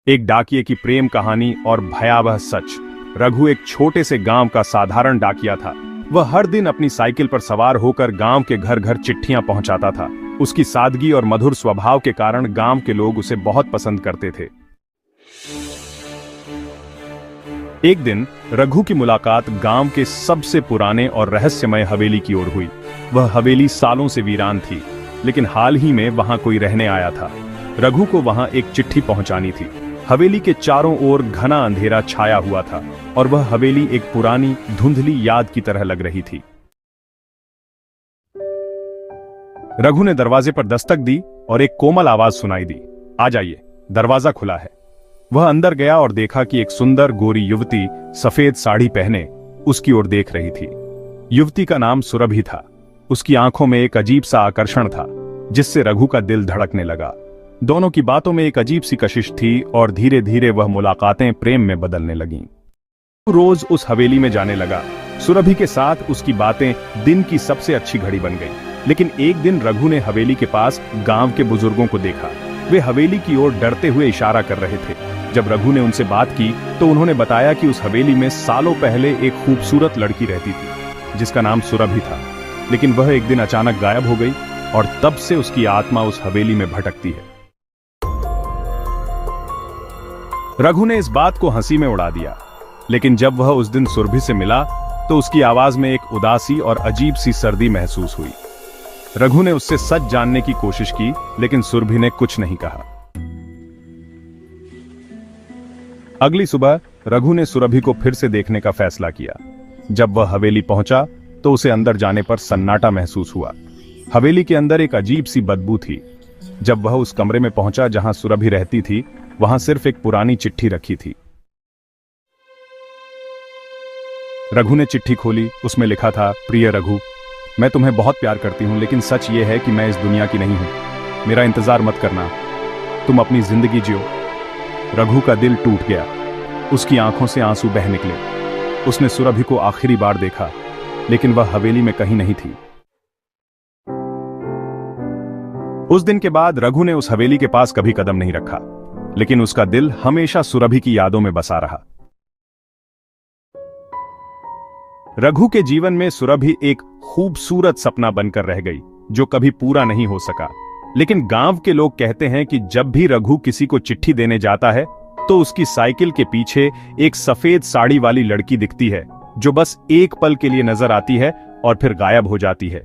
एक डाकिये की प्रेम कहानी और भयावह सच। रघु एक छोटे से गांव का साधारण डाकिया था। वह हर दिन अपनी साइकिल पर सवार होकर गांव के घर घर चिट्ठियां पहुंचाता था। उसकी सादगी और मधुर स्वभाव के कारण गांव के लोग उसे बहुत पसंद करते थे। एक दिन रघु की मुलाकात गांव के सबसे पुराने और रहस्यमय हवेली की ओर हुई। वह हवेली सालों से वीरान थी, लेकिन हाल ही में वहां कोई रहने आया था। रघु को वहां एक चिट्ठी पहुंचानी थी। हवेली के चारों ओर घना अंधेरा छाया हुआ था और वह हवेली एक पुरानी धुंधली याद की तरह लग रही थी। रघु ने दरवाजे पर दस्तक दी और एक कोमल आवाज सुनाई दी, आ जाइए, दरवाजा खुला है। वह अंदर गया और देखा कि एक सुंदर गोरी युवती सफेद साड़ी पहने उसकी ओर देख रही थी। युवती का नाम सुरभि था। उसकी आंखों में एक अजीब सा आकर्षण था, जिससे रघु का दिल धड़कने लगा। दोनों की बातों में एक अजीब सी कशिश थी और धीरे धीरे वह मुलाकातें प्रेम में बदलने लगीं। रोज उस हवेली में जाने लगा। सुरभि के साथ उसकी बातें दिन की सबसे अच्छी घड़ी बन गई। लेकिन एक दिन रघु ने हवेली के पास गांव के बुजुर्गों को देखा। वे हवेली की ओर डरते हुए इशारा कर रहे थे। जब रघु ने उनसे बात की तो उन्होंने बताया कि उस हवेली में सालों पहले एक खूबसूरत लड़की रहती थी, जिसका नाम सुरभि था। लेकिन वह एक दिन अचानक गायब हो गई और तब से उसकी आत्मा उस हवेली में भटकती है। रघु ने इस बात को हंसी में उड़ा दिया, लेकिन जब वह उस दिन सुरभि से मिला तो उसकी आवाज में एक उदासी और अजीब सी सर्दी महसूस हुई। रघु ने उससे सच जानने की कोशिश की, लेकिन सुरभि ने कुछ नहीं कहा। अगली सुबह रघु ने सुरभि को फिर से देखने का फैसला किया। जब वह हवेली पहुंचा तो उसे अंदर जाने पर सन्नाटा महसूस हुआ। हवेली के अंदर एक अजीब सी बदबू थी। जब वह उस कमरे में पहुंचा जहां सुरभि रहती थी, वहां सिर्फ एक पुरानी चिट्ठी रखी थी। रघु ने चिट्ठी खोली। उसमें लिखा था, प्रिय रघु, मैं तुम्हें बहुत प्यार करती हूं, लेकिन सच ये है कि मैं इस दुनिया की नहीं हूं। मेरा इंतजार मत करना, तुम अपनी जिंदगी जियो। रघु का दिल टूट गया। उसकी आंखों से आंसू बह निकले। उसने सुरभि को आखिरी बार देखा, लेकिन वह हवेली में कहीं नहीं थी। उस दिन के बाद रघु ने उस हवेली के पास कभी कदम नहीं रखा, लेकिन उसका दिल हमेशा सुरभि की यादों में बसा रहा। रघु के जीवन में सुरभि एक खूबसूरत सपना बनकर रह गई, जो कभी पूरा नहीं हो सका। लेकिन गांव के लोग कहते हैं कि जब भी रघु किसी को चिट्ठी देने जाता है तो उसकी साइकिल के पीछे एक सफेद साड़ी वाली लड़की दिखती है, जो बस एक पल के लिए नजर आती है और फिर गायब हो जाती है।